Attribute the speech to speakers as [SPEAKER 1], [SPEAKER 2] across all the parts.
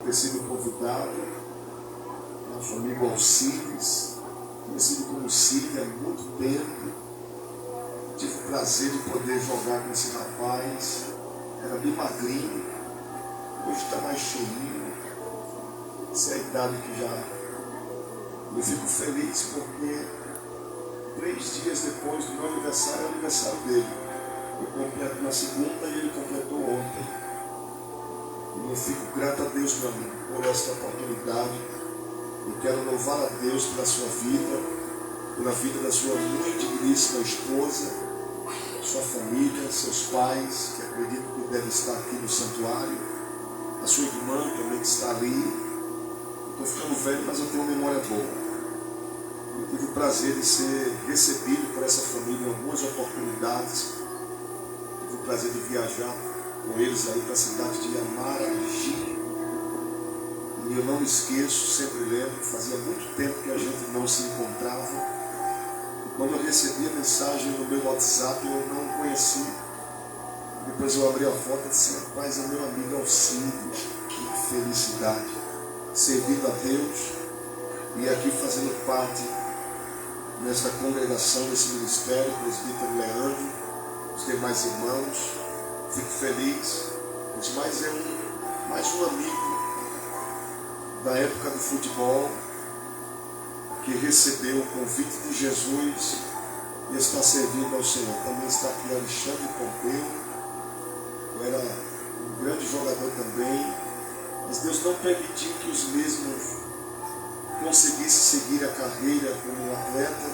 [SPEAKER 1] ter sido convidado, nosso amigo Alcides, conhecido como Cid há muito tempo. Tive o prazer de poder jogar com esse rapaz, era bem magrinho, hoje está mais cheinho. Essa é a idade que já... Eu fico feliz porque 3 dias depois do meu aniversário é o aniversário dele. Eu completo na segunda e ele completou ontem. E eu fico grato a Deus, meu amigo, por esta oportunidade. Eu quero louvar a Deus pela sua vida, pela vida da sua muito digníssima esposa, sua família, seus pais, que acredito que devem estar aqui no santuário, a sua irmã também que está ali. Estou ficando velho, mas eu tenho uma memória boa. Eu tive o prazer de ser recebido por essa família em algumas oportunidades. Tive o prazer de viajar com eles aí para a cidade de Amaragi. E eu não me esqueço, sempre lembro, fazia muito tempo que a gente não se encontrava. E quando eu recebi a mensagem no meu WhatsApp, eu não conheci. Depois eu abri a foto e disse: rapaz, é meu amigo Alcides. Que felicidade. Servindo a Deus e aqui fazendo parte nesta congregação, desse ministério, presbítero Leandro, os demais irmãos. Fico feliz, mas é mais um amigo da época do futebol que recebeu o convite de Jesus e está servindo ao Senhor. Também está aqui Alexandre Pompeu, eu era um grande jogador também, mas Deus não permitiu que os mesmos conseguissem seguir a carreira como atleta,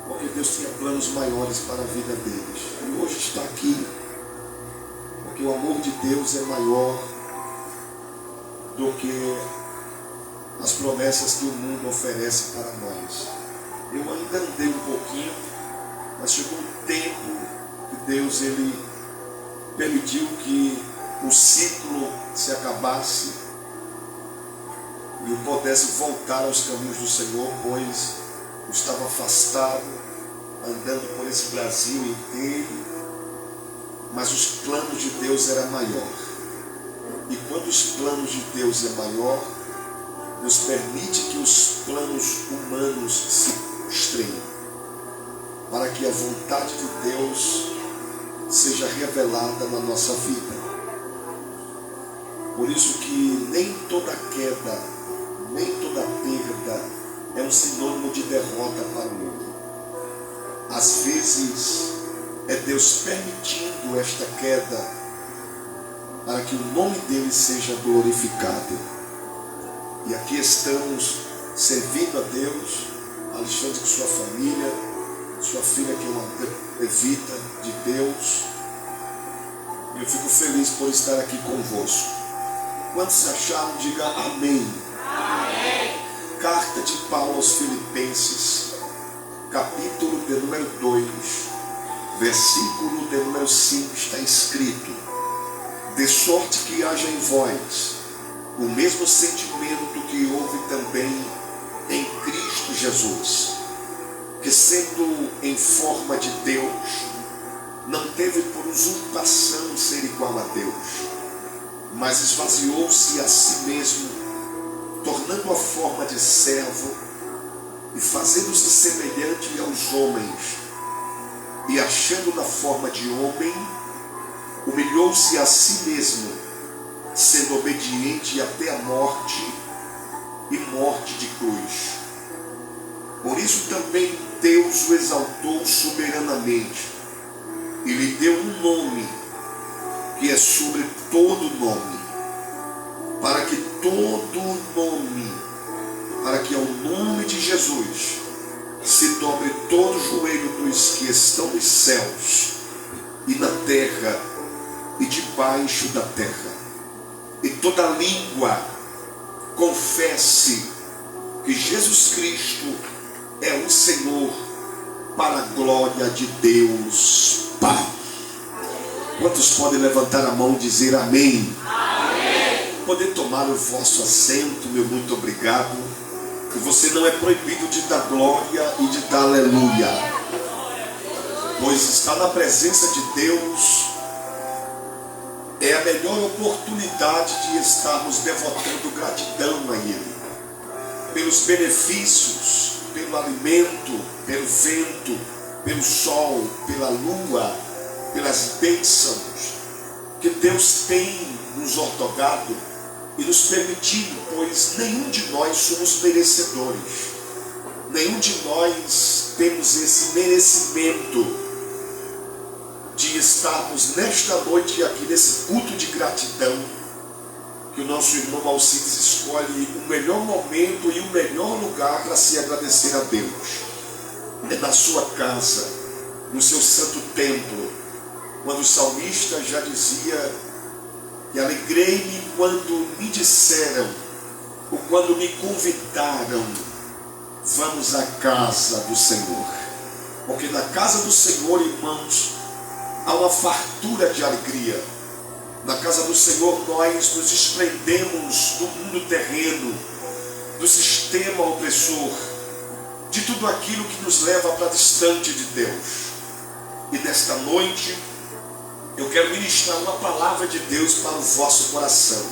[SPEAKER 1] porque Deus tinha planos maiores para a vida deles. E hoje está aqui, porque o amor de Deus é maior do que as promessas que o mundo oferece para nós. Eu ainda andei um pouquinho, mas chegou um tempo que Deus ele permitiu que o ciclo se acabasse e eu pudesse voltar aos caminhos do Senhor, pois eu estava afastado, andando por esse Brasil inteiro, mas os planos de Deus eram maior. E quando os planos de Deus é maior, Deus permite que os planos humanos se frustrem, para que a vontade de Deus seja revelada na nossa vida. Por isso que nem toda queda, nem toda perda é um sinônimo de derrota para o outro. Às vezes é Deus permitindo esta queda para que o nome dele seja glorificado. E aqui estamos servindo a Deus, Alexandre com sua família, sua filha que é uma levita de Deus. E eu fico feliz por estar aqui convosco. Quantos acharam? Diga amém.
[SPEAKER 2] Amém.
[SPEAKER 1] Carta de Paulo aos Filipenses, capítulo de número 2, versículo de número 5, está escrito: de sorte que haja em vós o mesmo sentimento que houve também em Cristo Jesus, que sendo em forma de Deus, não teve por usurpação ser igual a Deus, mas esvaziou-se a si mesmo, tornando a forma de servo e fazendo-se semelhante aos homens, e achando na forma de homem, humilhou-se a si mesmo, sendo obediente até a morte e morte de cruz. Por isso também Deus o exaltou soberanamente e lhe deu um nome que é sobre todo nome, para que todo nome, para que ao nome de Jesus se dobre todo joelho dos que estão nos céus e na terra e debaixo da terra, e toda língua confesse que Jesus Cristo é o Senhor, para a glória de Deus Pai. Quantos podem levantar a mão e dizer amém?
[SPEAKER 2] Amém.
[SPEAKER 1] Poder tomar o vosso assento, meu muito obrigado. E você não é proibido de dar glória e de dar aleluia, pois estar na presença de Deus é a melhor oportunidade de estarmos devotando gratidão a Ele, pelos benefícios, pelo alimento, pelo vento, pelo sol, pela lua, pelas bênçãos que Deus tem nos outorgado e nos permitido, pois nenhum de nós somos merecedores, nenhum de nós temos esse merecimento de estarmos nesta noite aqui, nesse culto de gratidão, que o nosso irmão Alcides escolhe o melhor momento e o melhor lugar para se agradecer a Deus. É na sua casa, no seu santo templo, quando o salmista já dizia que alegrei-me quando me disseram, ou quando me convidaram, vamos à casa do Senhor. Porque na casa do Senhor, irmãos, há uma fartura de alegria. Na casa do Senhor nós nos desprendemos do mundo terreno, do sistema opressor, de tudo aquilo que nos leva para distante de Deus. E nesta noite eu quero ministrar uma palavra de Deus para o vosso coração.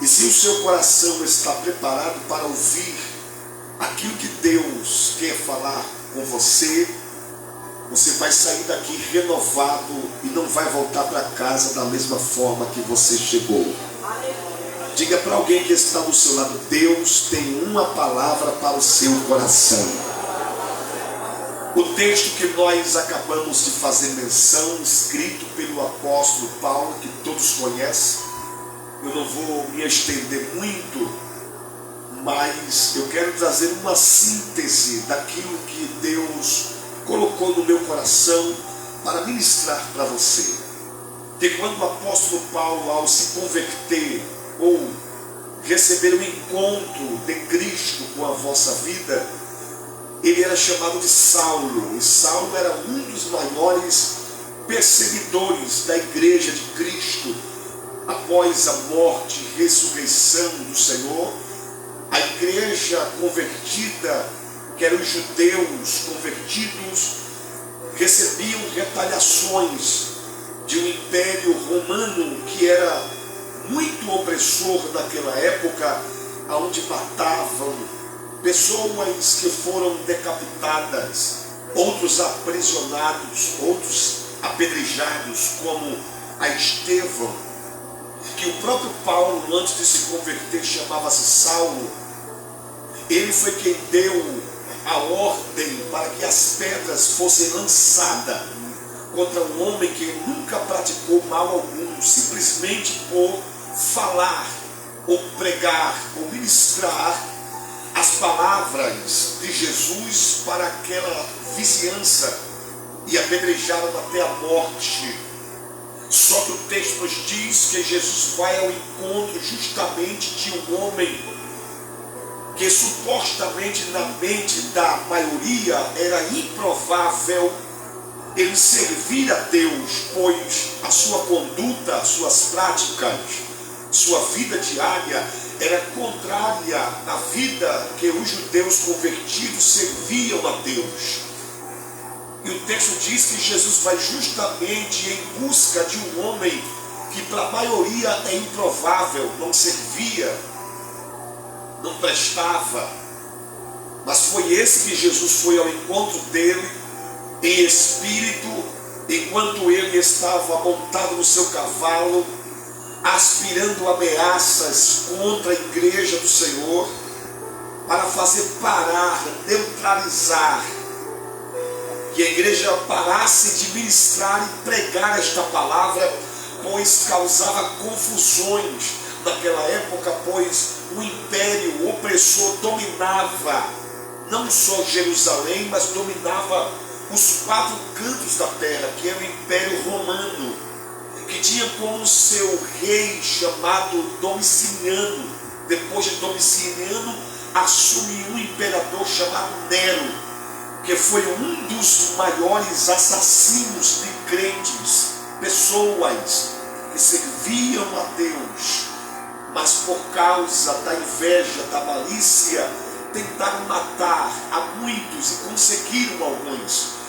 [SPEAKER 1] E se o seu coração está preparado para ouvir aquilo que Deus quer falar com você, você vai sair daqui renovado e não vai voltar para casa da mesma forma que você chegou. Diga para alguém que está do seu lado: Deus tem uma palavra para o seu coração. O texto que nós acabamos de fazer menção, escrito pelo apóstolo Paulo, que todos conhecem, eu não vou me estender muito, mas eu quero trazer uma síntese daquilo que Deus colocou no meu coração para ministrar para você. Que quando o apóstolo Paulo, ao se converter ou receber o encontro de Cristo com a vossa vida, ele era chamado de Saulo, e Saulo era um dos maiores perseguidores da igreja de Cristo. Após a morte e ressurreição do Senhor, a igreja convertida, que eram os judeus convertidos, recebiam retaliações de um império romano que era muito opressor naquela época, onde matavam pessoas que foram decapitadas, outros aprisionados, outros apedrejados, como a Estevão, que o próprio Paulo, antes de se converter, chamava-se Saulo. Ele foi quem deu a ordem para que as pedras fossem lançadas contra um homem que nunca praticou mal algum, simplesmente por falar, ou pregar, ou ministrar as palavras de Jesus para aquela vizinhança, e apedrejaram até a morte. Só que o texto nos diz que Jesus vai ao encontro justamente de um homem que supostamente na mente da maioria era improvável ele servir a Deus, pois a sua conduta, as suas práticas, sua vida diária era contrária à vida que os judeus convertidos serviam a Deus. E o texto diz que Jesus vai justamente em busca de um homem que para a maioria é improvável, não servia, não prestava. Mas foi esse que Jesus foi ao encontro dele em espírito, enquanto ele estava montado no seu cavalo, aspirando ameaças contra a igreja do Senhor, para fazer parar, neutralizar, que a igreja parasse de ministrar e pregar esta palavra, pois causava confusões naquela época, pois o império opressor dominava não só Jerusalém, mas dominava os 4 cantos da terra, que era o Império Romano, que tinha como seu rei chamado Domiciano. Depois de Domiciano, assume um imperador chamado Nero, que foi um dos maiores assassinos de crentes, pessoas que serviam a Deus, mas por causa da inveja, da malícia, tentaram matar a muitos e conseguiram alguns.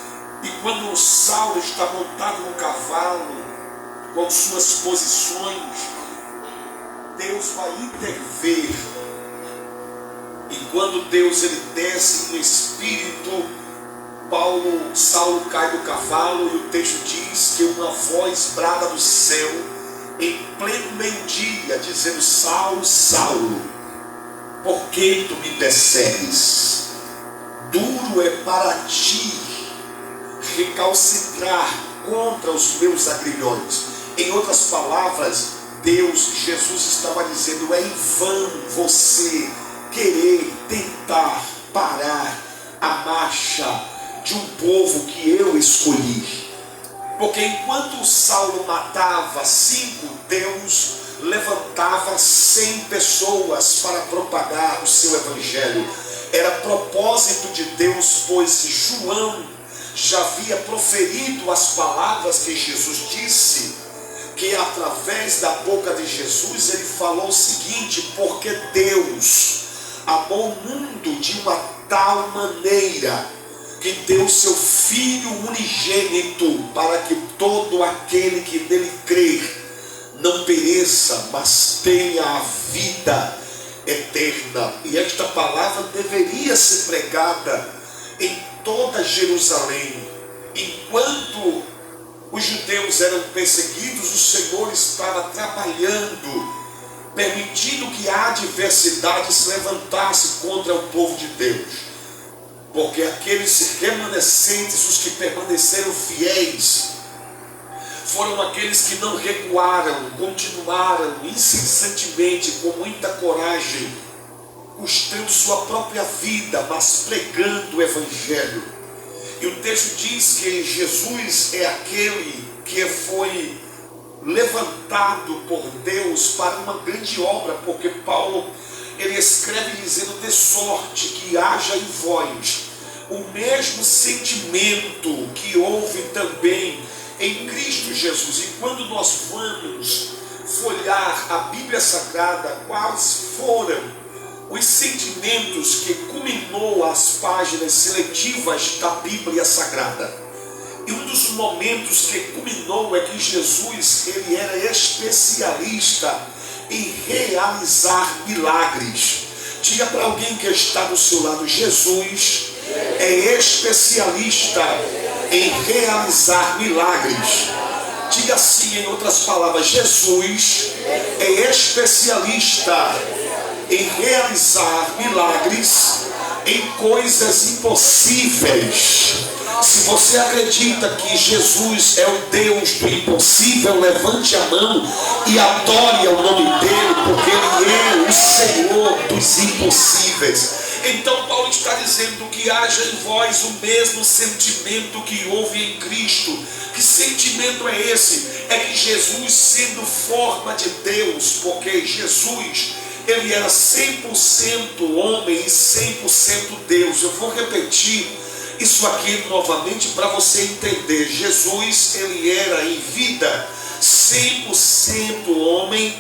[SPEAKER 1] E quando Saulo está montado no cavalo, com suas posições, Deus vai intervir. E quando Deus ele desce no Espírito, Saulo cai do cavalo, e o texto diz que uma voz brada do céu, em pleno meio-dia, dizendo: Saulo, Saulo, por que tu me persegues? Duro é para ti recalcitrar contra os meus agrilhões. Em outras palavras, Jesus estava dizendo: é em vão você querer tentar parar a marcha de um povo que eu escolhi. Porque enquanto Saulo matava 5, Deus levantava 100 pessoas para propagar o seu evangelho. Era propósito de Deus, pois João já havia proferido as palavras que Jesus disse, que através da boca de Jesus ele falou o seguinte: porque Deus amou o mundo de uma tal maneira que deu seu Filho unigênito, para que todo aquele que nele crer não pereça, mas tenha a vida eterna. E esta palavra deveria ser pregada em toda Jerusalém. Enquanto os judeus eram perseguidos, o Senhor estava trabalhando, permitindo que a adversidade se levantasse contra o povo de Deus. Porque aqueles remanescentes, os que permaneceram fiéis, foram aqueles que não recuaram, continuaram incessantemente, com muita coragem, custando sua própria vida, mas pregando o evangelho. E o texto diz que Jesus é aquele que foi levantado por Deus para uma grande obra, porque Paulo ele escreve dizendo: de sorte que haja em vós o mesmo sentimento que houve também em Cristo Jesus. E quando nós vamos folhear a Bíblia Sagrada, quais foram os sentimentos que culminou as páginas seletivas da Bíblia Sagrada? E um dos momentos que culminou é que Jesus ele era especialista em realizar milagres. Diga para alguém que está do seu lado: Jesus é especialista em realizar milagres. Diga assim, em outras palavras: Jesus é especialista em realizar milagres, em coisas impossíveis. Se você acredita que Jesus é o Deus do impossível, levante a mão e adore ao nome dele, porque ele é o Senhor dos impossíveis. Então Paulo está dizendo que haja em vós o mesmo sentimento que houve em Cristo. Que sentimento é esse? É que Jesus, sendo forma de Deus, porque Jesus ele era 100% homem e 100% Deus. Eu vou repetir isso aqui novamente para você entender. Jesus ele era em vida 100% homem,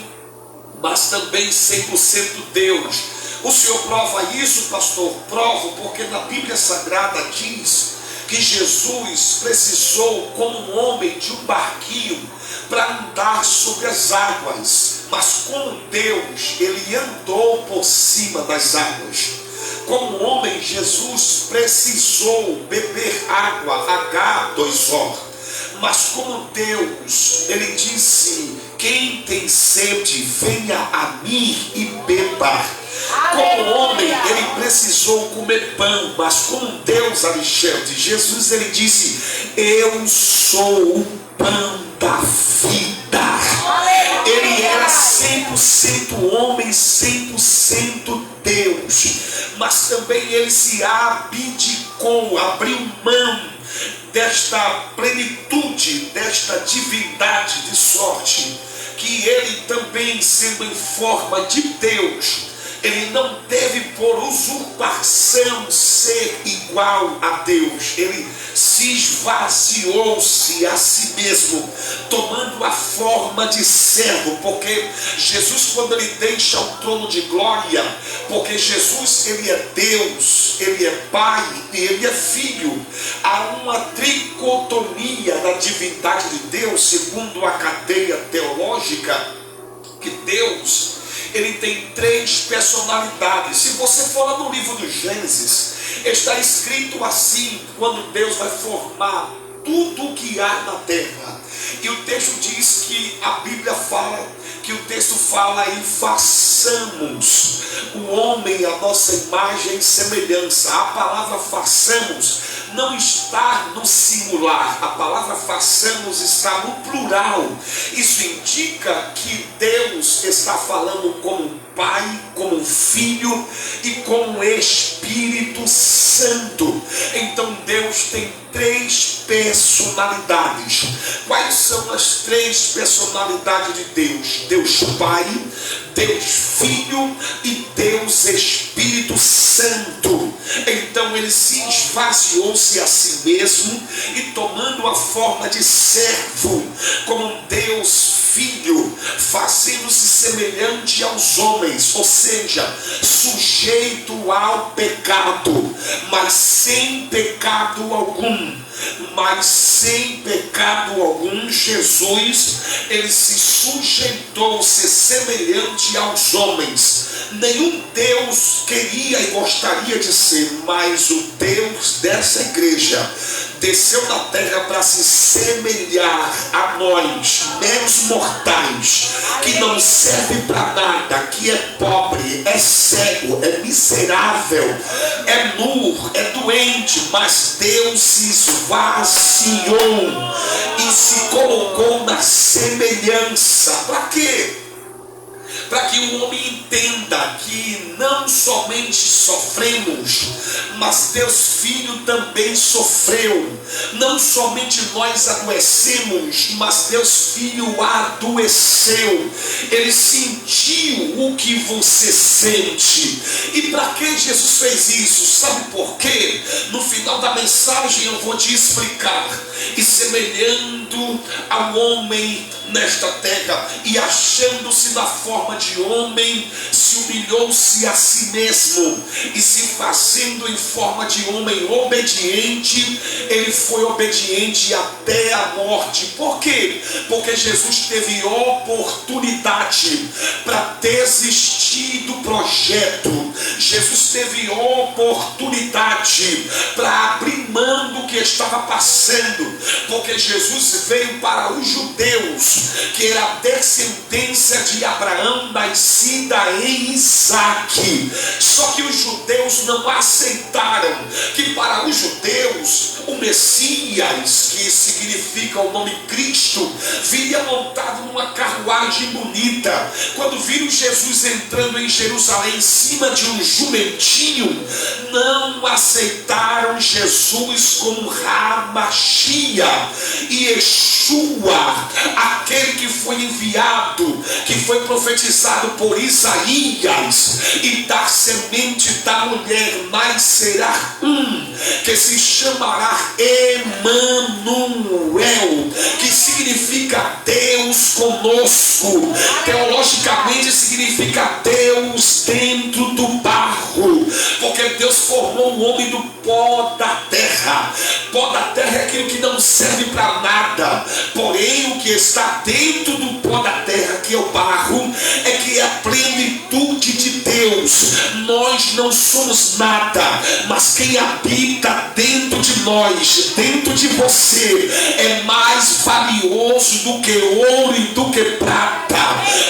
[SPEAKER 1] mas também 100% Deus. O senhor prova isso, pastor? Provo, porque na Bíblia Sagrada diz que Jesus precisou, como um homem, de um barquinho para andar sobre as águas. Mas como Deus, ele andou por cima das águas. Como homem, Jesus precisou beber água, H2O. Mas como Deus, ele disse: quem tem sede, venha a mim e beba. Como homem, ele precisou comer pão, mas como Deus, Alexandre, Jesus, ele disse: eu sou o pão da vida. Ele era 100% homem, 100% Deus, mas também ele se abdicou, abriu mão desta plenitude, desta divindade, de sorte que ele também, sendo em forma de Deus,
[SPEAKER 3] ele não deve por usurpação ser igual a Deus. Ele se esvaziou-se a si mesmo, tomando a forma de servo, porque Jesus, quando ele deixa o trono de glória, porque Jesus, ele é Deus, ele é Pai e ele é Filho. Há uma tricotomia da divindade de Deus, segundo a cadeia teológica, que Deus, ele tem 3 personalidades. Se você for lá no livro do Gênesis, está escrito assim, quando Deus vai formar tudo o que há na terra. E o texto diz que a Bíblia fala, que o texto fala em façamos o homem a nossa imagem e semelhança. A palavra façamos não está no singular, a palavra façamos está no plural. Isso indica que Deus está falando como um Pai, como um Filho e como um Espírito Santo. Então Deus tem 3 personalidades. Quais são as 3 personalidades de Deus? Deus Pai, Deus Filho e Deus Espírito Santo. Então ele se esvaziou-se a si mesmo e, tomando a forma de servo, como um Deus Filho, fazendo-se semelhante aos homens, ou seja, sujeito ao pecado, mas sem pecado algum. Mas sem pecado algum, Jesus, ele se sujeitou, se semelhante aos homens. Nenhum Deus queria e gostaria de ser, mas o Deus dessa igreja desceu na terra para se semelhar a nós, meros mortais, que não serve para nada, que é pobre, é cego, é miserável, é nu, é doente, mas Deus se esvaziou e se colocou na semelhança. Para quê? Para que o homem entenda que não somente sofremos, mas Deus Filho também sofreu. Não somente nós adoecemos, mas Deus Filho adoeceu. Ele sentiu o que você sente. E para que Jesus fez isso? Sabe por quê? No final da mensagem eu vou te explicar. E semelhando ao homem nesta terra, e achando-se na forma de homem, se humilhou-se a si mesmo, e se fazendo em forma de homem obediente, ele foi obediente até a morte. Por quê? Porque Jesus teve oportunidade para desistir do projeto. Jesus teve oportunidade para abrir mão do que estava passando, porque Jesus veio para os judeus, que era a descendência de Abraão, nascida em Isaque. Só que os judeus não aceitaram que para os judeus o Messias, que significa o nome Cristo, viria montado numa carruagem bonita. Quando viram Jesus entrando em Jerusalém em cima de um jumentinho, não aceitaram Jesus como Ramachia e Yeshua, aquele que foi enviado, que foi profetizado por Isaías, e da semente da mulher nascerá um que se chamará Emanuel, que significa Deus conosco. Teologicamente significa Deus dentro do barro, porque Deus formou o homem do pó da terra. Pó da terra é aquilo que não serve para nada, porém o que está dentro do pó da terra, que é o barro, é que é a plenitude de Deus. Nós não somos nada, mas quem habita dentro de nós, dentro de você, é mais valioso do que ouro e do que prata.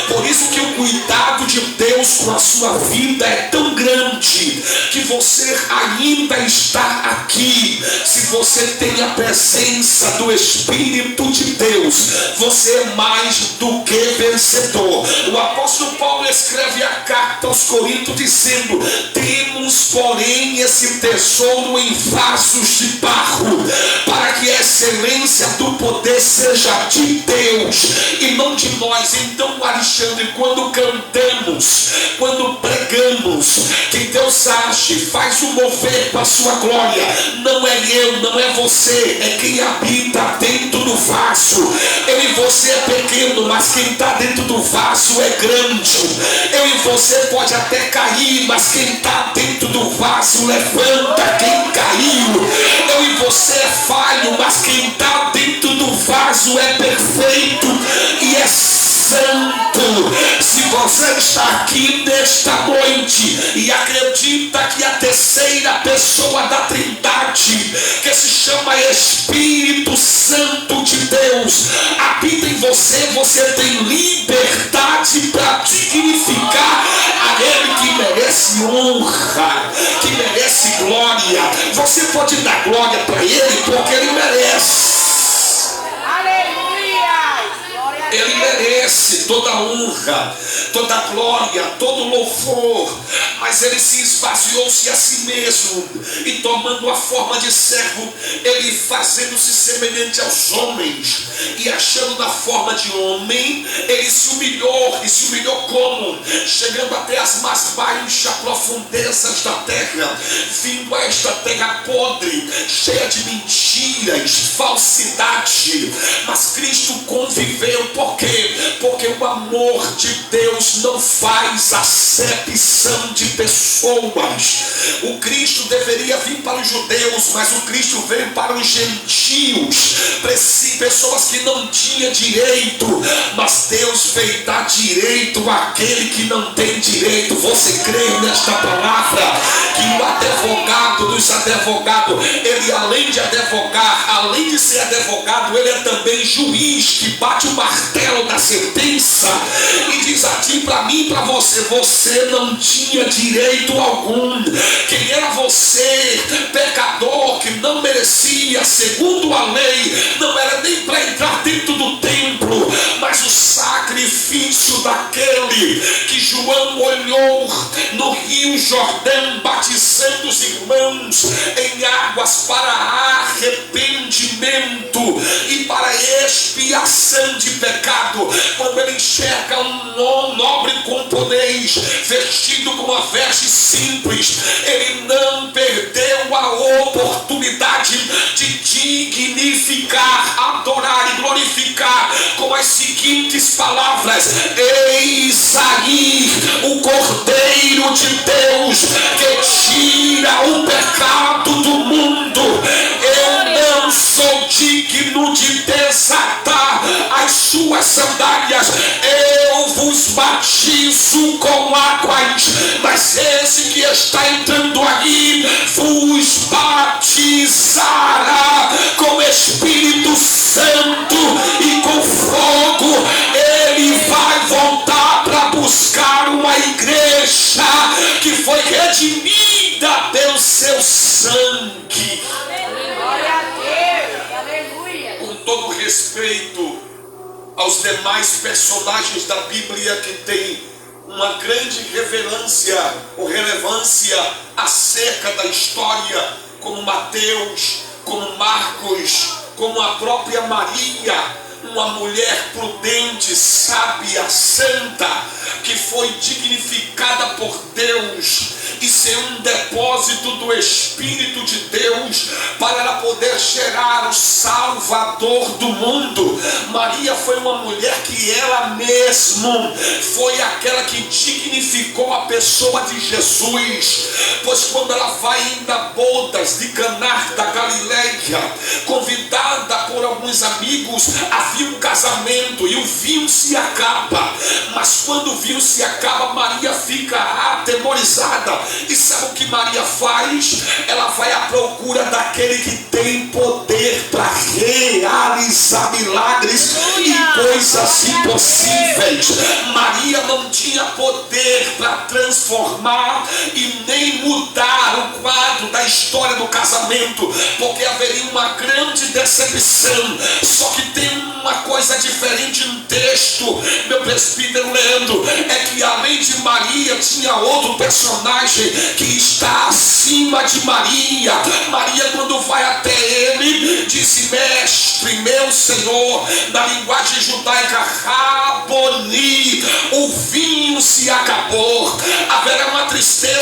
[SPEAKER 3] Por isso que o cuidado de Deus com a sua vida é tão grande, que você ainda está aqui. Se você tem a presença do Espírito de Deus, você é mais do que vencedor. O apóstolo Paulo escreve a carta aos Coríntios dizendo: temos porém esse tesouro em vasos de barro, para que a excelência do poder seja de Deus e não de nós. Então, Alexandre, quando cantamos, quando pregamos, quem Deus age, faz o mover para a sua glória, não é eu, não é você, é quem habita dentro do vaso. Eu e você é pequeno, mas quem está dentro do vaso é grande. Eu e você pode até cair, mas quem está dentro do vaso levanta quem caiu. Eu e você é falho, mas quem está dentro do vaso é perfeito e é santo. Se você está aqui nesta noite e acredita que a terceira pessoa da Trindade, que se chama Espírito Santo de Deus, habita em você, você tem liberdade para dignificar a Ele que merece honra, que merece glória. Você pode dar glória para Ele porque Ele merece. Ele merece toda honra, toda glória, todo louvor, mas ele se esvaziou-se a si mesmo e tomando a forma de servo, ele fazendo-se semelhante aos homens e achando na forma de homem, ele se humilhou. E se humilhou como? Chegando até as mais baixas profundezas da terra, vindo a esta terra podre, cheia de mentiras, falsidade, mas Cristo conviveu. Por quê? Porque o amor de Deus não faz acepção de pessoas. O Cristo deveria vir para os judeus, mas o Cristo veio para os gentios, pessoas que não tinham direito, mas Deus veio dar direito àquele que não tem direito. Você crê nesta palavra? Que o advogado dos advogados, ele além de advogar, além de ser advogado, ele é também juiz que bate o martelo da sentença e diz assim para mim e para você: você não tinha direito algum. Quem era você, pecador que não merecia, segundo a lei, não era nem para entrar dentro do templo, mas o sacrifício daquele que João olhou no Rio Jordão, batizando os irmãos em águas para arrependimento e para expiação de pecado. Quando ele enxerga um nobre camponês vestido com uma veste simples, ele não perdeu a oportunidade de dignificar, adorar e glorificar com as seguintes palavras: eis aí o Cordeiro de Deus que tira o pecado do mundo. Eu não sou digno de desatar as suas sandálias, eu vos batizo com águas, mas esse que está entrando aí vos batizará com Espírito Santo e com fogo. Ele vai voltar para buscar uma igreja que foi redimida pelo seu sangue.
[SPEAKER 2] Glória a Deus, aleluia.
[SPEAKER 3] Com todo respeito aos demais personagens da Bíblia que tem uma grande relevância acerca da história, como Mateus, como Marcos, como a própria Maria, uma mulher prudente, sábia, santa, que foi dignificada por Deus e ser um depósito do Espírito de Deus para ela poder gerar o Salvador do mundo. Maria foi uma mulher que ela mesma foi aquela que dignificou a pessoa de Jesus, pois quando ela vai indo a bodas de Caná da Galileia, convidada por alguns amigos, havia um casamento e o vinho se acaba, mas quando o vinho se acaba, Maria fica atemorizada. E sabe o que Maria faz? Ela vai à procura daquele que tem poder para realizar milagres e coisas impossíveis. Maria não tinha poder para transformar e nem mudar o quadro da história do casamento, porque haveria uma grande decepção. Só que tem uma coisa diferente no texto, meu presbítero Leandro, é que além de Maria tinha outro personagem que está acima de Maria. Maria, quando vai até ele, disse: mestre, meu Senhor, na linguagem judaica, Raboni, o vinho se acabou. Haverá uma tristeza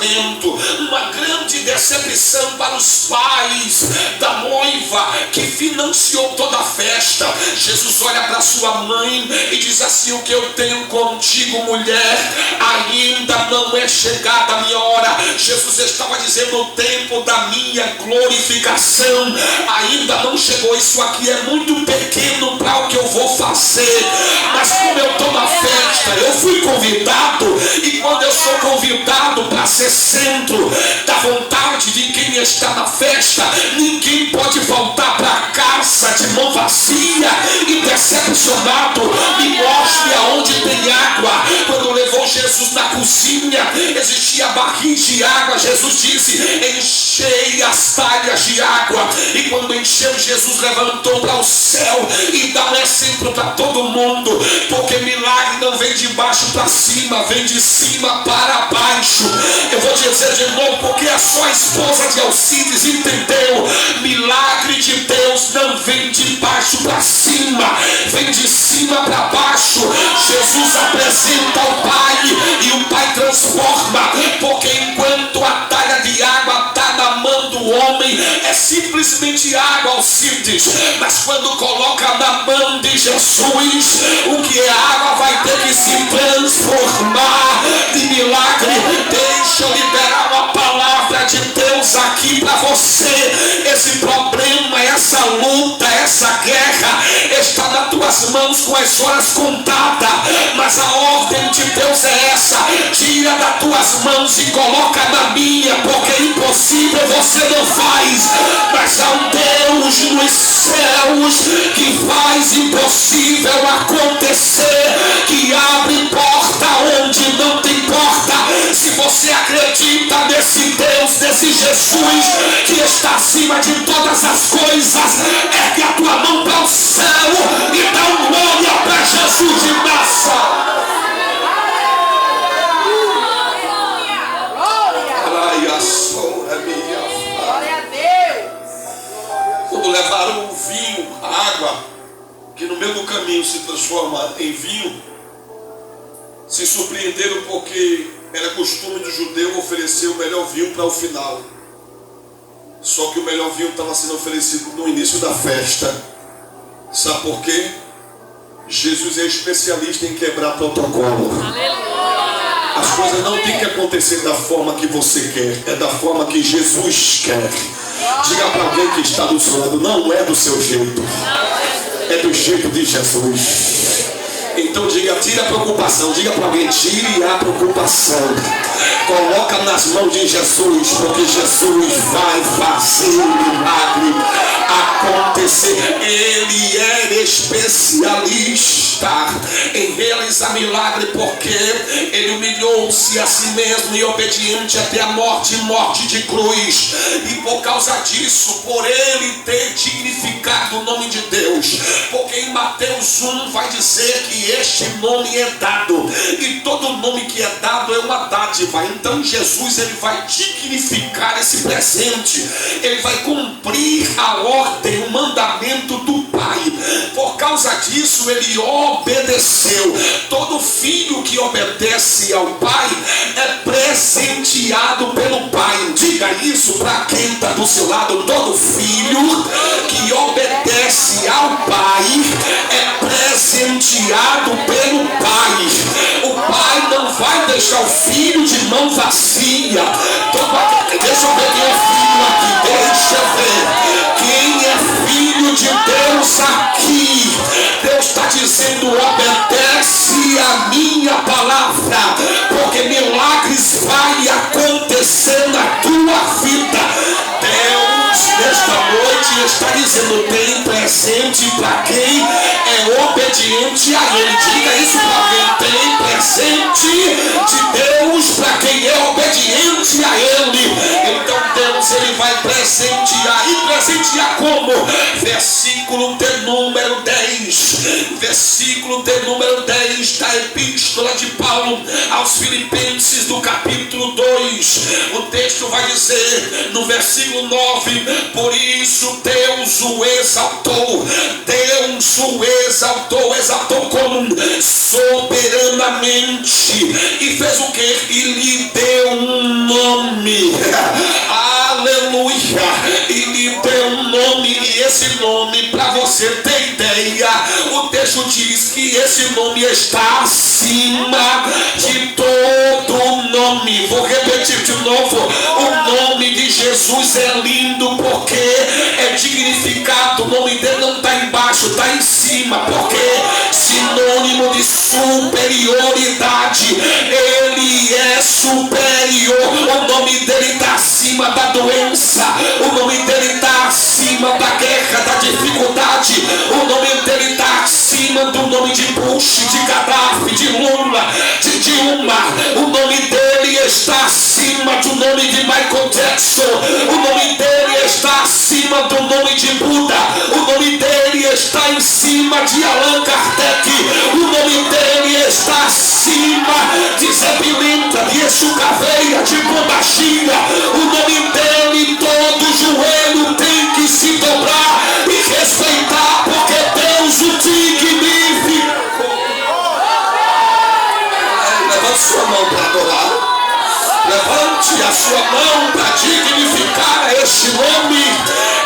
[SPEAKER 3] casamento, uma grande decepção para os pais da noiva que financiou toda a festa. Jesus olha para sua mãe e diz assim: o que eu tenho contigo, mulher, ainda não é chegada a minha hora. Jesus estava dizendo: o tempo da minha glorificação ainda não chegou. Isso aqui é muito pequeno para o que eu vou fazer, mas como eu estou na festa, eu fui convidado, e quando eu sou convidado para ser centro da vontade de quem está na festa, ninguém pode voltar para casa de mão vazia e decepcionado. Me mostre aonde tem água. Quando levou Jesus na cozinha, existia barris de água. Jesus disse: enchei as talhas de água. E quando encheu, Jesus levantou para o céu e dá um exemplo para todo mundo, porque milagre não vem de baixo para cima, vem de cima para baixo. Eu vou dizer de novo, porque a sua esposa de Alcides entendeu: milagre de Deus não vem de baixo para cima, vem de cima para baixo. Jesus apresenta ao Pai e o Pai transforma, porque enquanto a talha de água está na mão do homem, é simplesmente água, Alcides, mas quando coloca na mão de Jesus, o que é água vai ter que se transformar de milagre. Deixa eu liberar uma palavra de Deus aqui para você. Esse problema, essa luta, essa guerra está nas tuas mãos com as horas contadas, mas a ordem de Deus é essa: tira das tuas mãos e coloca na minha, porque impossível você não faz, mas há um Deus nos céus que faz impossível acontecer, que abre porta onde não tem porta. Se você acredita nesse Deus, nesse Jesus que está acima de todas as coisas, ergue a tua mão para o céu e dá um glória para Jesus de massa.
[SPEAKER 2] Glória a Deus.
[SPEAKER 3] Quando levaram o vinho, a água, que no meio do caminho se transforma em vinho, se surpreenderam, porque era costume do judeu oferecer o melhor vinho para o final. Só que o melhor vinho estava sendo oferecido no início da festa. Sabe por quê? Jesus é especialista em quebrar protocolo. As coisas não têm que acontecer da forma que você quer, é da forma que Jesus quer. Diga para alguém que está do seu lado: não é do seu jeito, é do jeito de Jesus. Então diga: tira a preocupação. Diga para alguém: tire a preocupação. Coloca nas mãos de Jesus, porque Jesus vai fazer o milagre acontecer. Ele é especialista em realizar milagre, porque ele humilhou-se a si mesmo e obediente até a morte, morte de cruz. E por causa disso, por ele ter dignificado o nome de Deus, porque em Mateus 1 vai dizer que este nome é dado, e todo nome que é dado é uma dádiva. Então Jesus, ele vai dignificar esse presente, ele vai cumprir a ordem, o mandamento do Pai. Por causa disso, ele obedeceu. Todo filho que obedece ao Pai é presenteado pelo Pai. Diga isso para quem está do seu lado: todo filho que obedece ao Pai é presenteado pelo Pai. O Pai não vai deixar o filho de mão vazia. Deixa eu ver quem é filho aqui. Deixa eu ver quem é filho de Deus aqui. Deus está dizendo: obedece a minha palavra, porque milagres vai acontecer na tua vida. Deus nesta noite está dizendo: tem presente para quem é obediente a Ele. Diga isso para quem tem presente de Deus para quem é obediente a Ele. Então Deus, ele vai presentear. E presentear como? Versículo de número 10. Versículo de número 10 da Epístola epístola de Paulo aos Filipenses, do capítulo 2, o texto vai dizer no versículo 9: por isso Deus o exaltou, exaltou como soberanamente, e fez o que? E lhe deu um nome, aleluia, e lhe deu um nome. E esse nome, para você ter ideia, o texto diz que esse nome está acima de todo nome. Vou repetir de novo: o nome de Jesus é lindo porque é dignificado. O nome dele não está embaixo, está em cima, porque sinônimo de superioridade. Ele é superior. O nome dele está acima da doença, o nome dele está acima da guerra, da dificuldade. O nome dele está acima do nome de Bush, de Gaddafi, de Lula, de Dilma. O nome dele está acima do nome de Michael Jackson. O nome dele está acima do nome de Buda. O nome dele está em cima de Allan Kardec. O nome dele está acima de Zé Pilintra, de Exu Caveira, de Bombachina. O nome dele, todo joelho tem que se dobrar e respeitar, porque Deus o dignificou. Levante sua mão para adorar. Levante a sua mão para dignificar este nome.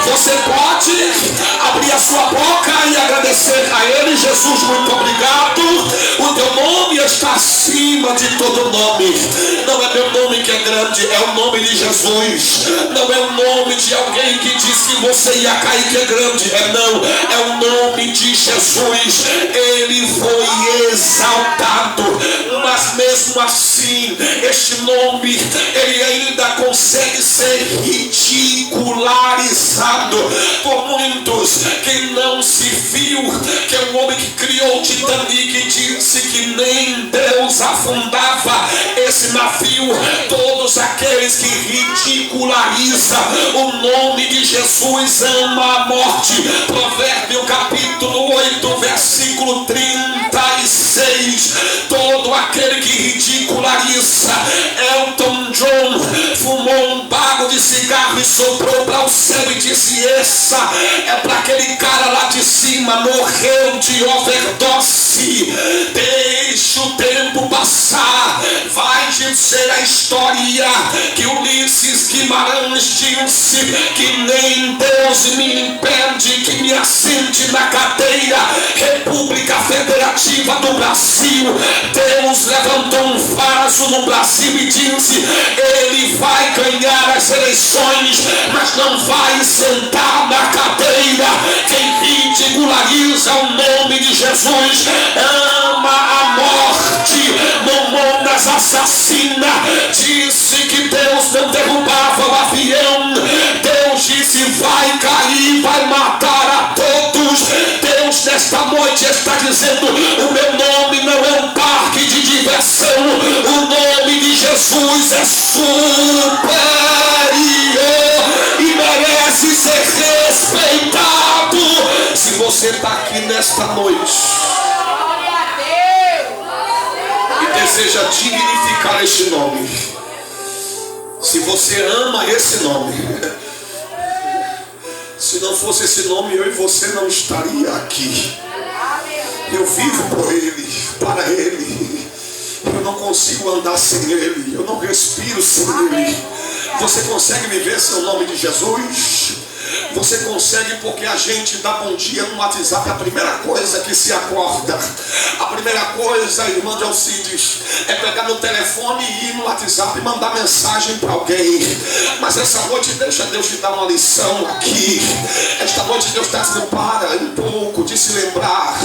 [SPEAKER 3] Você pode abrir a sua boca e agradecer a Ele. Jesus, muito obrigado. O teu nome está acima de todo nome. Não é meu nome que é grande, é o nome de Jesus. Não é o nome de alguém que diz que você ia cair que é grande. Não, é o nome de Jesus. Ele foi exaltado, mas mesmo assim, este nome, ele ainda consegue ser ridicularizado por muitos. Quem não se viu que é o homem que criou o Titanic e disse que nem Deus afundava esse navio. Todos aqueles que ridicularizam o nome de Jesus ama a morte. Provérbio capítulo 8, versículo 36. Todo aquele que ridiculariza. Elton John fumou um bago de cigarro e soprou para o céu e disse: essa é para aquele cara lá de cima, morreu de overdose. Deixa o tempo passar, vai dizer a história que Ulisses Guimarães disse que nem Deus me impede que me assente na cadeira. República Federativa do Brasil, Deus levantou um vaso no Brasil e disse: ele vai ganhar as eleições, mas não vai sentar na cadeira. Quem ridiculariza o nome de Jesus ama a morte. Mamonas assassina disse que Deus não derrubava o avião. Deus disse: vai cair, vai matar a todos. Deus nesta noite está dizendo: o meu nome não é um parque de diversão. O nome de Jesus é superior e merece ser respeitado. Se você está aqui nesta noite e deseja dignificar este nome, se você ama esse nome, se não fosse esse nome, eu e você não estaria aqui. Eu vivo por Ele, para Ele. Eu não consigo andar sem Ele, eu não respiro sem Ele. Você consegue viver sem o nome de Jesus? Você consegue, porque a gente dá bom dia no WhatsApp. A primeira coisa que se acorda, a primeira coisa, irmã de Alcides, é pegar no telefone e ir no WhatsApp e mandar mensagem para alguém. Mas essa noite deixa Deus te dar uma lição aqui. Esta noite Deus está dizendo: para um pouco de se lembrar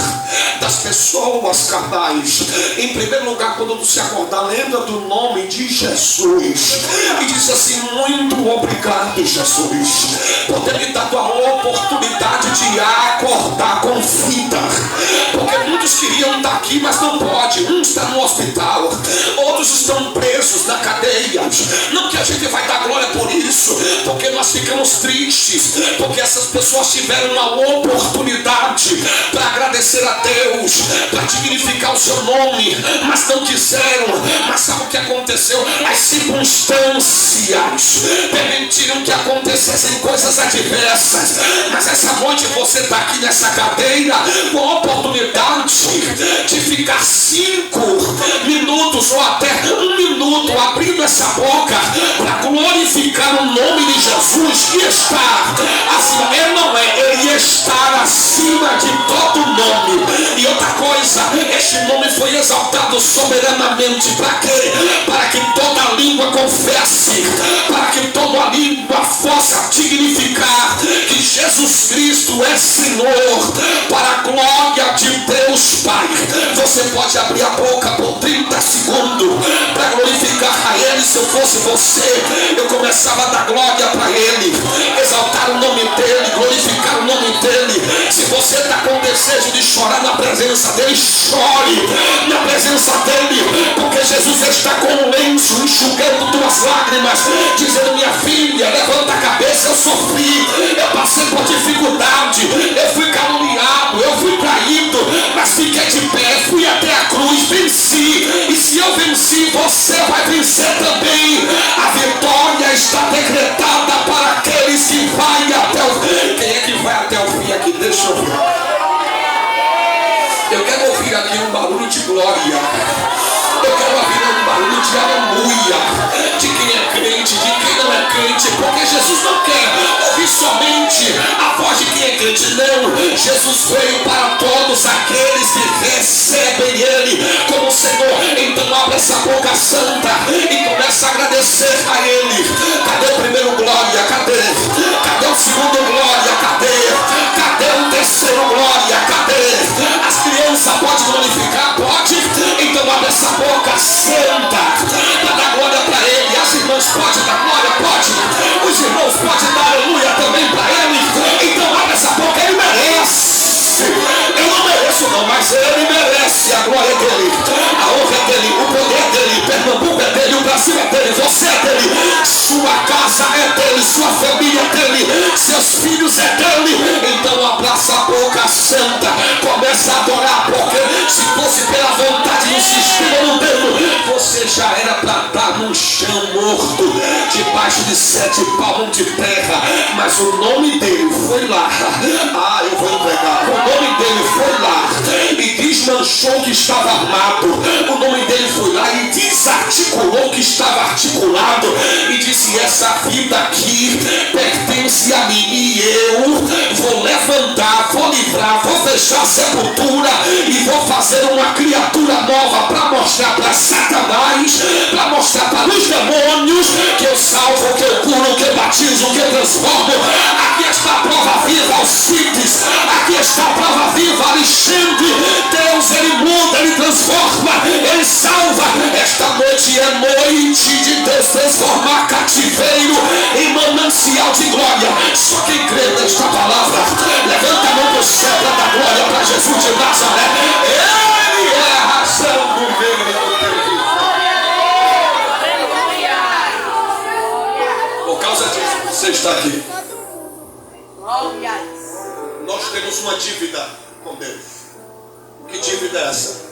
[SPEAKER 3] das pessoas carnais. Em primeiro lugar, quando você acordar, lembra do nome de Jesus e diz assim: muito obrigado, Jesus, por ter me dado a oportunidade de acordar com vida. Porque muitos queriam estar aqui, mas não pode. Um está no hospital, outros estão presos na cadeia. Não que a gente vai dar glória por isso, porque Porque nós ficamos tristes, porque essas pessoas tiveram uma oportunidade para agradecer a Deus, para dignificar o seu nome, mas não quiseram. Mas sabe o que aconteceu? As circunstâncias permitiram que acontecessem coisas adversas. Mas essa noite você está aqui nessa cadeira com a oportunidade de ficar 5 minutos ou até 1 minuto abrindo essa boca para glorificar o nome de Jesus, que está acima. Ele não é, ele está acima de todo nome. E outra coisa, este nome foi exaltado soberanamente. Para quê? Para que toda língua confesse, para que toda língua possa dignificar que Jesus Cristo é Senhor, para a glória de Deus Pai. Você pode abrir a boca por 30 segundos para glorificar a Ele. Se eu fosse você, eu começava a dar glória para Ele, exaltar o nome dEle, glorificar o nome dEle. Se você está com desejo de chorar na presença dEle, chore na presença dEle, porque Jesus está com um lenço enxugando tuas lágrimas, dizendo: minha filha, levanta a cabeça, eu sofri, eu passei por dificuldade, eu fui caluniado, eu fui traído, mas fiquei de pé, fui até a cruz, venci. E se eu venci, você vai vencer também. A vitória está decretada para aqueles que vai até o fim. Quem é que vai até o fim aqui? Deixa eu ver. Eu quero ouvir aqui um barulho de glória. Eu quero ouvir um barulho de aleluia, de quem é crente, de quem não é crente, porque Jesus não quer ouvir somente a voz de quem é crente, não. Jesus veio para todos aqueles que recebem Ele como Senhor. Então abre essa boca santa e começa a agradecer a Ele. Cadê o primeiro glória? Cadê? Cadê o segundo glória? Cadê? Cadê o terceiro glória? Cadê? As crianças podem glorificar? Pode? Então abre essa boca santa para dar glória para Ele. As irmãs podem dar glória? Pode. Os irmãos podem dar aleluia também para Ele. Então abre essa boca, Ele merece. Eu não mereço não, mas Ele merece. A glória dEle, a honra é dEle, o poder dEle, Pernambuco é dEle, o Brasil é dEle, você é dEle, sua casa é dEle, sua família é dEle, seus filhos é dEle. Então abraça a boca santa, começa a adorar, porque se fosse pela vontade do sistema mundano, você já era para estar num chão morto, debaixo de 7 palmos de terra. Mas o nome dEle foi lá. Eu vou entregar. O nome dEle foi lá e desmanchou o que estava armado. O nome dEle foi lá e desarticulou o que estava articulado, e disse: essa vida aqui pertence a mim, e eu vou levantar, vou livrar, vou fechar a sepultura e vou fazer uma criatura nova para mostrar para Satanás, para mostrar para os demônios que eu salvo, que eu curo, que eu batizo, que eu transformo. Aqui está a prova viva, Alcides. Aqui está a prova viva, Alexandre. Deus, Ele muda, Ele transforma, Ele salva. Esta noite é noite de Deus transformar cativeiro em manancial de glória. Só quem crê nesta palavra, levanta a mão para o céu para dar glória para Jesus de Nazaré. Ele é a razão do meu tempo. Por causa disso, você está aqui. Nós temos uma dívida com Deus. Que dívida é essa?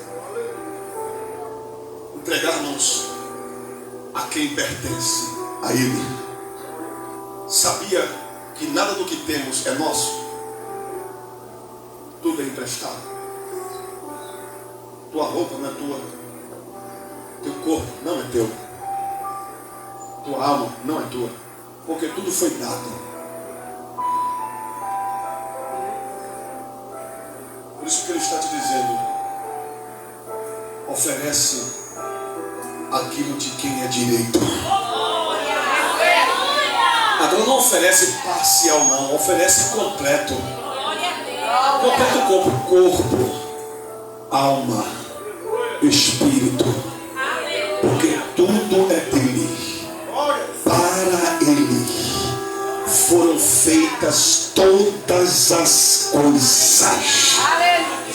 [SPEAKER 3] Entregarmos a quem pertence a Ele. Sabia que nada do que temos é nosso? Tudo é emprestado. Tua roupa não é tua. Teu corpo não é teu. Tua alma não é tua. Porque tudo foi dado. Por isso que Ele está te dizendo: oferece aquilo de quem é direito. Agora não oferece parcial não, oferece completo. Completo corpo, alma, espírito. Porque tudo é dele. Para Ele foram feitas todas as coisas.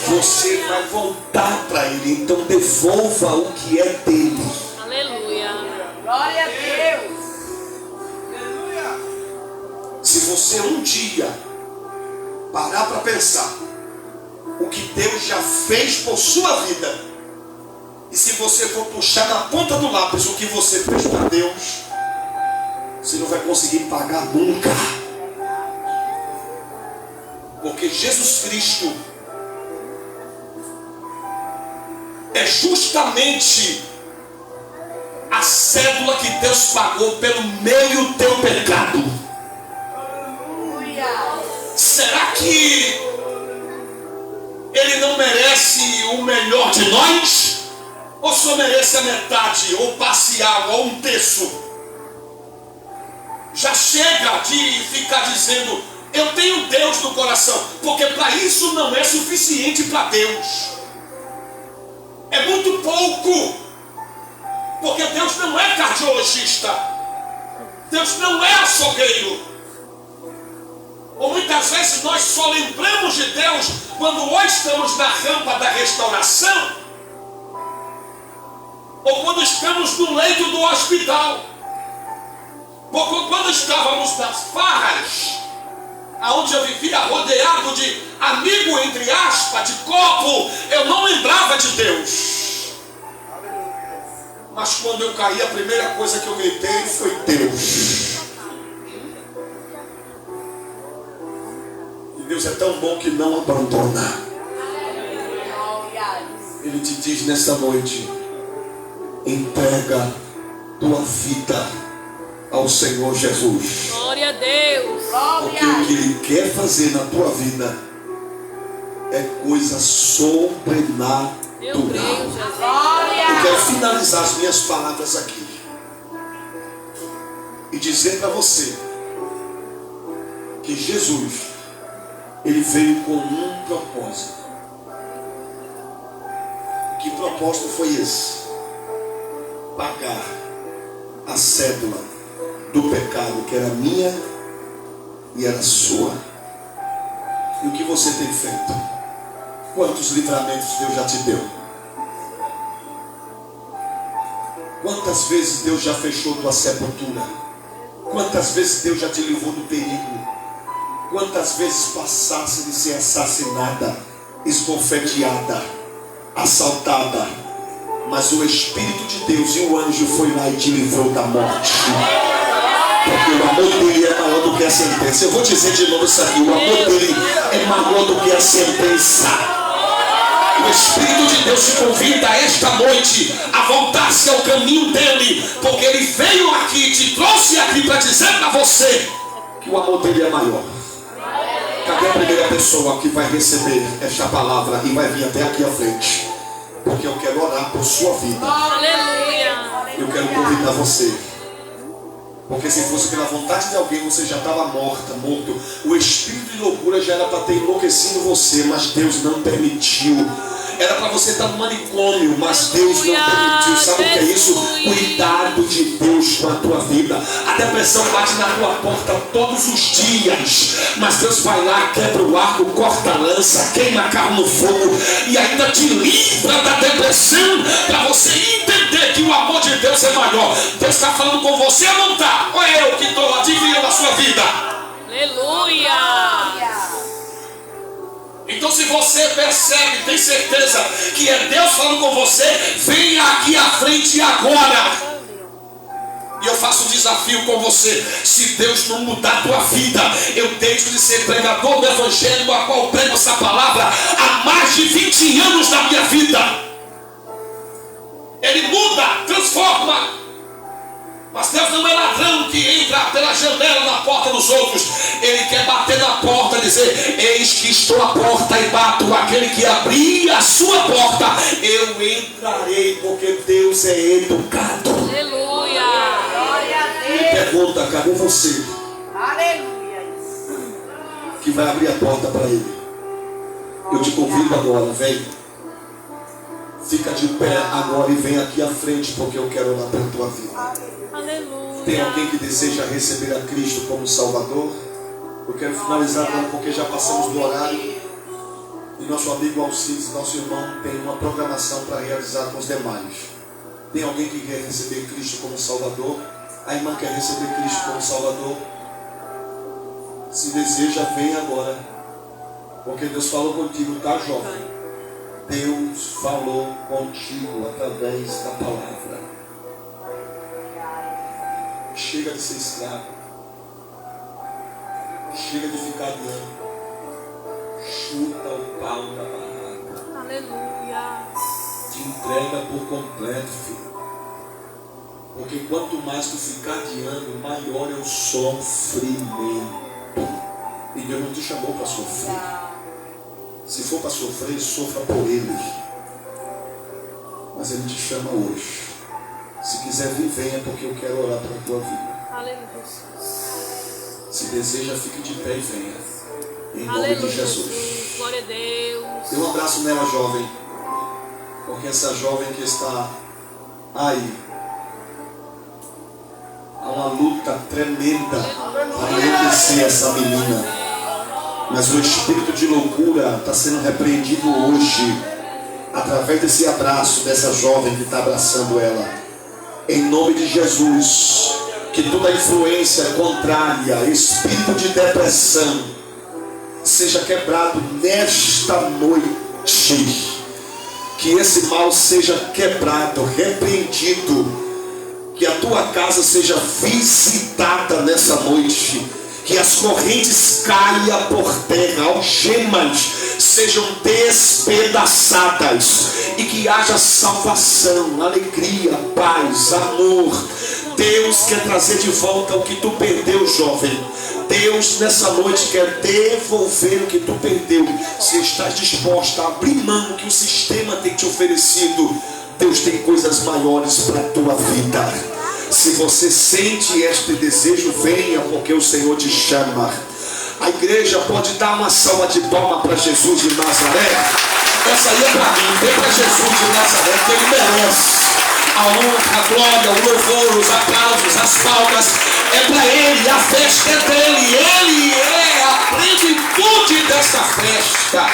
[SPEAKER 3] Você vai voltar para Ele, então devolva o que é dele.
[SPEAKER 2] Aleluia. Glória a Deus.
[SPEAKER 3] você um dia parar para pensar o que Deus já fez por sua vida, e se você for puxar na ponta do lápis o que você fez para Deus, você não vai conseguir pagar nunca. Porque Jesus Cristo é justamente a cédula que Deus pagou pelo meu e o teu pecado. Será que Ele não merece o melhor de nós? Ou só merece a metade, ou parcial, ou um terço? Já chega de ficar dizendo: eu tenho Deus no coração, porque para isso não é suficiente para Deus. É muito pouco, porque Deus não é cardiologista, Deus não é açougueiro. Ou muitas vezes nós só lembramos de Deus quando ou estamos na rampa da restauração, ou quando estamos no leito do hospital, ou quando estávamos nas farras, aonde eu vivia rodeado de amigo, entre aspas, de copo, eu não lembrava de Deus. Mas quando eu caí, a primeira coisa que eu gritei foi Deus. E Deus é tão bom que não abandona. Ele te diz nessa noite: entrega tua vida ao Senhor Jesus.
[SPEAKER 2] Glória a Deus.
[SPEAKER 3] Porque o que Ele quer fazer na tua vida é coisa sobrenatural.
[SPEAKER 2] Eu creio, Jesus.
[SPEAKER 3] Eu quero finalizar as minhas palavras aqui e dizer para você que Jesus, Ele veio com um propósito. Que propósito foi esse? Pagar a cédula do pecado que era minha e era sua. E o que você tem feito? Quantos livramentos Deus já te deu? Quantas vezes Deus já fechou tua sepultura? Quantas vezes Deus já te livrou do perigo? Quantas vezes passasse de ser assassinada, esbofeteada, assaltada, mas o Espírito de Deus e o anjo foi lá e te livrou da morte? Porque o amor dele é maior do que a sentença. Eu vou dizer de novo isso aqui: o amor dele é maior do que a sentença. O Espírito de Deus te convida esta noite a voltar-se ao caminho dele, porque ele veio aqui, te trouxe aqui para dizer para você que o amor dele é maior. Cadê a primeira pessoa que vai receber esta palavra e vai vir até aqui à frente? Porque eu quero orar por sua vida.
[SPEAKER 2] Aleluia.
[SPEAKER 3] Eu quero convidar você. Porque se fosse pela vontade de alguém, você já estava morto. O espírito de loucura já era para ter enlouquecido você, mas Deus não permitiu. Era para você estar no manicômio, mas Deus não permitiu. Sabe o que é isso? Cuidado de Deus com a tua vida. A depressão bate na tua porta todos os dias, mas Deus vai lá, quebra o arco, corta a lança, queima carro no fogo e ainda te livra da depressão, para você entender que o amor de Deus é maior. Deus está falando com você ou não está? Ou é eu que estou adivinhando a sua vida?
[SPEAKER 2] Aleluia.
[SPEAKER 3] Então, se você percebe, tem certeza que é Deus falando com você, venha aqui à frente agora. E eu faço um desafio com você: se Deus não mudar a tua vida, eu deixo de ser pregador do Evangelho, a qual prego essa palavra há mais de 20 anos da minha vida. Ele muda, transforma. Mas Deus não é ladrão que entra pela janela na porta dos outros. Ele quer bater na porta e dizer: eis que estou à porta e bato. Aquele que abrir a sua porta, eu entrarei, porque Deus é educado.
[SPEAKER 2] Aleluia. Glória a
[SPEAKER 3] Ele pergunta: cadê você?
[SPEAKER 2] Aleluia.
[SPEAKER 3] Que vai abrir a porta para ele. Eu te convido agora, vem. Fica de pé agora e vem aqui à frente, porque eu quero orar pela tua vida.
[SPEAKER 2] Aleluia.
[SPEAKER 3] Tem alguém que deseja receber a Cristo como Salvador? Eu quero finalizar agora, porque já passamos do horário. E nosso amigo Alcides, nosso irmão, tem uma programação para realizar com os demais. Tem alguém que quer receber Cristo como Salvador? A irmã quer receber Cristo como Salvador?
[SPEAKER 1] Se deseja, vem agora. Porque Deus falou contigo, tá, jovem? Deus falou contigo através da palavra. Chega de ser escravo. Chega de ficar adiante. Chuta o pau da barraca.
[SPEAKER 2] Aleluia.
[SPEAKER 1] Te entrega por completo, filho. Porque quanto mais tu ficar adiando, maior é o sofrimento. E Deus não te chamou para sofrer. Se for para sofrer, sofra por Ele. Mas Ele te chama hoje. Se quiser vir, venha, porque eu quero orar pela tua vida.
[SPEAKER 2] Aleluia.
[SPEAKER 1] Se deseja, fique de pé e venha. Em nome
[SPEAKER 2] Aleluia,
[SPEAKER 1] de Jesus.
[SPEAKER 2] Glória a Deus.
[SPEAKER 1] Dê um abraço nela, jovem. Porque essa jovem que está aí, há uma luta tremenda para enriquecer essa menina. Mas o espírito de loucura está sendo repreendido hoje, através desse abraço dessa jovem que está abraçando ela. Em nome de Jesus, que toda influência contrária, espírito de depressão, seja quebrado nesta noite. Que esse mal seja quebrado, repreendido. Que a tua casa seja visitada nessa noite. Que as correntes caiam por terra, algemas sejam despedaçadas. E que haja salvação, alegria, paz, amor. Deus quer trazer de volta o que tu perdeu, jovem. Deus nessa noite quer devolver o que tu perdeu. Se estás disposta a abrir mão do que o sistema tem te oferecido, Deus tem coisas maiores para a tua vida. Se você sente este desejo, venha, porque o Senhor te chama. A igreja pode dar uma salva de palmas para Jesus de Nazaré. Essa aí é para mim, vem para Jesus de Nazaré, que Ele merece. A honra, a glória, o louvor, os aplausos, as palmas, é para Ele, a festa é dele, Ele é a plenitude dessa festa.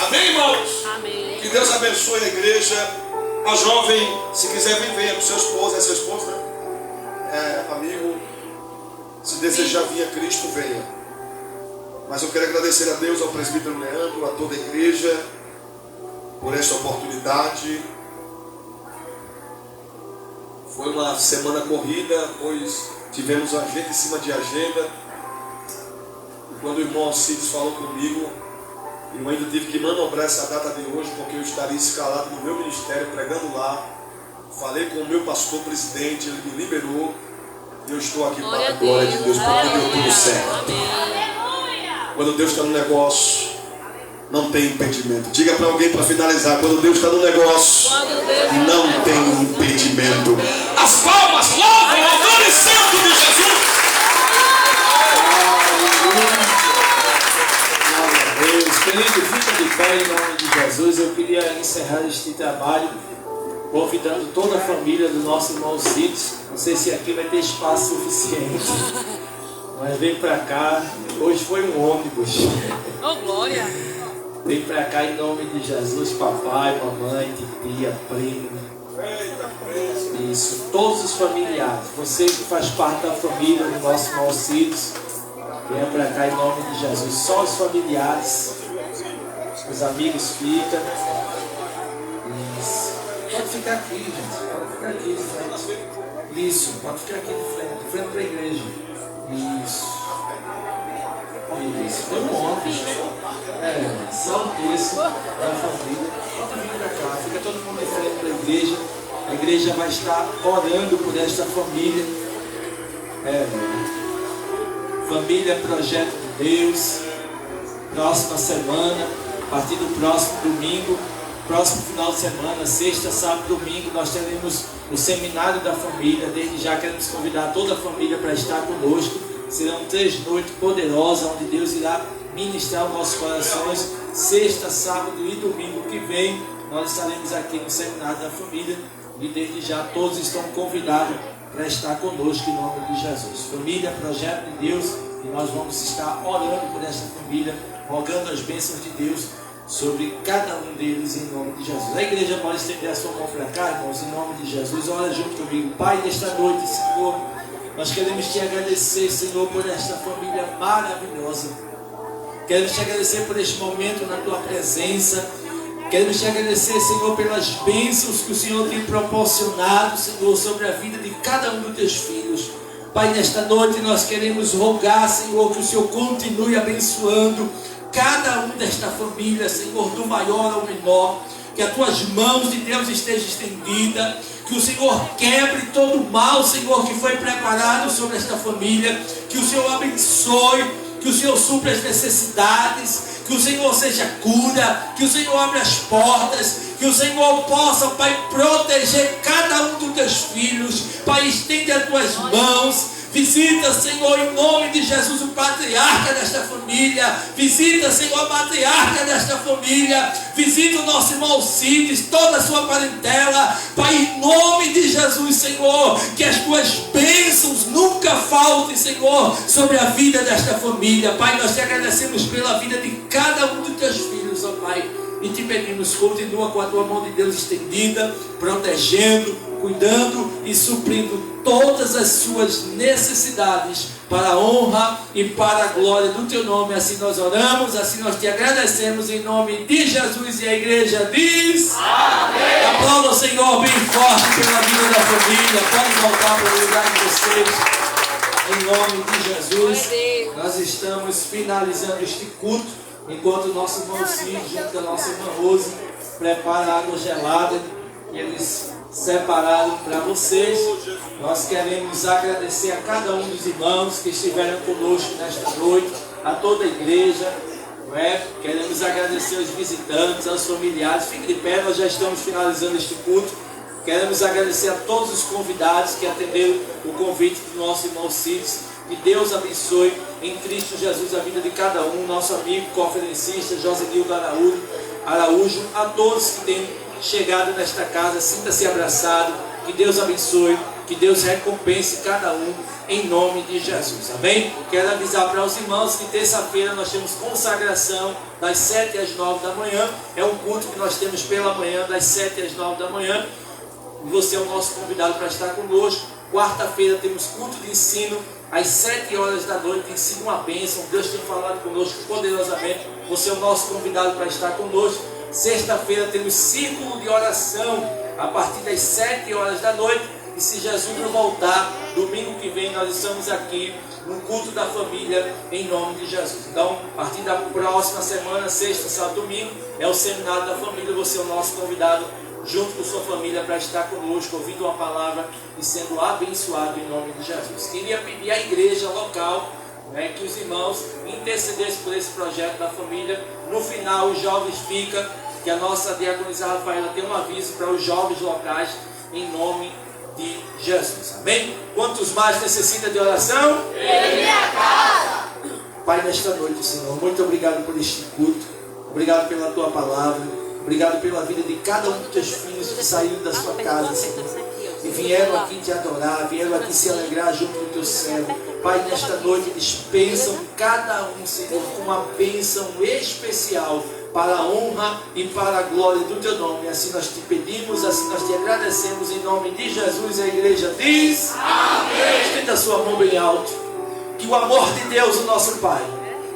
[SPEAKER 1] Amém, irmãos?
[SPEAKER 2] Amém.
[SPEAKER 1] Que Deus abençoe a igreja. A jovem, se quiser vir, venha com seu esposo, é seu esposo, né? É amigo. Se desejar vir a Cristo, venha. Mas eu quero agradecer a Deus, ao presbítero Leandro, a toda a igreja, por esta oportunidade. Foi uma semana corrida, pois tivemos agenda em cima de agenda. E quando o irmão Alcides falou comigo, eu ainda tive que manobrar essa data de hoje, porque eu estaria escalado no meu ministério, pregando lá. Falei com o meu pastor presidente, ele me liberou. E eu estou aqui para a glória de Deus, porque deu tudo certo. Quando Deus está no negócio, não tem impedimento. Diga para alguém para finalizar: quando Deus está no negócio, não tem impedimento. As palmas louvam ao nome santo de Jesus.
[SPEAKER 4] Querido, fica de pé em nome de Jesus. Eu queria encerrar este trabalho convidando toda a família do nosso irmão Alcides. Não sei se aqui vai ter espaço suficiente, mas vem para cá. Hoje foi um ônibus.
[SPEAKER 2] Oh, glória.
[SPEAKER 4] Vem para cá em nome de Jesus, papai, mamãe, tia, primo. Isso, todos os familiares. Você que faz parte da família do nosso irmão Alcides, venha para cá em nome de Jesus. Só os familiares, os amigos ficam. Isso. Pode ficar aqui, gente. Pode ficar aqui de frente. Isso, pode ficar aqui de frente para a igreja. Isso. Isso. Foi um ônibus. Só um terço da família. Pode vir para cá. Fica todo mundo de frente para a igreja. A igreja vai estar orando por esta família. Família Projeto de Deus. Próxima semana, a partir do próximo domingo, próximo final de semana, sexta, sábado, domingo, nós teremos o seminário da família. Desde já queremos convidar toda a família para estar conosco. Serão 3 noites poderosas, onde Deus irá ministrar os nossos corações. Sexta, sábado e domingo que vem, nós estaremos aqui no seminário da família. E desde já todos estão convidados para estar conosco em nome de Jesus. Família, Projeto de Deus, e nós vamos estar orando por esta família, rogando as bênçãos de Deus sobre cada um deles em nome de Jesus. A igreja pode estender a sua mão para cá, irmãos, em nome de Jesus. Ora junto comigo. Pai, nesta noite, Senhor, Nós queremos te agradecer, Senhor, por esta família maravilhosa. Queremos te agradecer por este momento na tua presença. Queremos te agradecer, Senhor, pelas bênçãos que o Senhor tem proporcionado, Senhor, sobre a vida de cada um dos teus filhos. Pai, nesta noite nós queremos rogar, Senhor, que o Senhor continue abençoando cada um desta família, Senhor, do maior ao menor. Que as tuas mãos de Deus estejam estendidas. Que o Senhor quebre todo o mal, Senhor, que foi preparado sobre esta família. Que o Senhor abençoe. Que o Senhor supra as necessidades. Que o Senhor seja cura. Que o Senhor abra as portas. Que o Senhor possa, Pai, proteger cada um dos teus filhos. Pai, estende as tuas mãos. Visita, Senhor, em nome de Jesus, o patriarca desta família. Visita, Senhor, a matriarca desta família. Visita o nosso irmão Alcides, toda a sua parentela. Pai, em nome de Jesus, Senhor, que as tuas bênçãos nunca faltem, Senhor, sobre a vida desta família. Pai, nós te agradecemos pela vida de cada um dos teus filhos, ó Pai. E te pedimos, continua com a tua mão de Deus estendida, protegendo, cuidando e suprindo todas as suas necessidades para a honra e para a glória do teu nome. Assim nós oramos, assim nós te agradecemos em nome de Jesus. E a igreja diz amém. Aplauda o Senhor bem forte pela vida da família. Pode voltar para o lugar de vocês em nome de Jesus. Nós estamos finalizando este culto enquanto o nosso irmão Cid, junto da nossa irmã Rose, prepara água gelada que eles separaram para vocês. Nós queremos agradecer a cada um dos irmãos que estiveram conosco nesta noite, a toda a igreja, não é? Queremos agradecer aos visitantes, aos familiares. Fique de pé, nós já estamos finalizando este culto. Queremos agradecer a todos os convidados que atenderam o convite do nosso irmão Cid. Que Deus abençoe em Cristo Jesus a vida de cada um. Nosso amigo conferencista Josenildo Araújo, a todos que têm chegado nesta casa, sinta-se abraçado. Que Deus abençoe, que Deus recompense cada um em nome de Jesus, amém? Quero avisar para os irmãos que terça-feira nós temos consagração das 7 às 9 da manhã. É um culto que nós temos pela manhã, das 7 às 9 da manhã. Você é o nosso convidado para estar conosco. Quarta-feira temos culto de ensino às 7 horas da noite. Tem sido uma bênção, Deus tem falado conosco poderosamente. Você é o nosso convidado para estar conosco. Sexta-feira temos círculo de oração a partir das 7 horas da noite. E se Jesus não voltar, domingo que vem nós estamos aqui no culto da família em nome de Jesus. Então, a partir da próxima semana, sexta, sábado, domingo, é o seminário da família. Você é o nosso convidado junto com sua família para estar conosco, ouvindo uma palavra e sendo abençoado em nome de Jesus. Queria pedir à igreja local, que os irmãos intercedessem por esse projeto da família. No final, os jovens ficam, que a nossa diaconisa Rafaela tem um aviso para os jovens locais em nome de Jesus. Amém? Quantos mais necessitam de oração? Pai, nesta noite, Senhor, muito obrigado por este culto. Obrigado pela tua palavra. Obrigado pela vida de cada um dos teus filhos que saíram da sua casa, Senhor, e vieram aqui te adorar, vieram aqui se alegrar junto do teu servo. Pai, nesta noite dispensam cada um, Senhor, com uma bênção especial para a honra e para a glória do teu nome. Assim nós te pedimos, assim nós te agradecemos em nome de Jesus. E a igreja diz amém. Estenda a sua mão bem alto. Que o amor de Deus, o nosso Pai,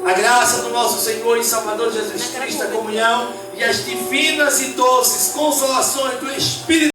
[SPEAKER 4] a graça do nosso Senhor e Salvador Jesus Cristo, a comunhão e as divinas e doces consolações do Espírito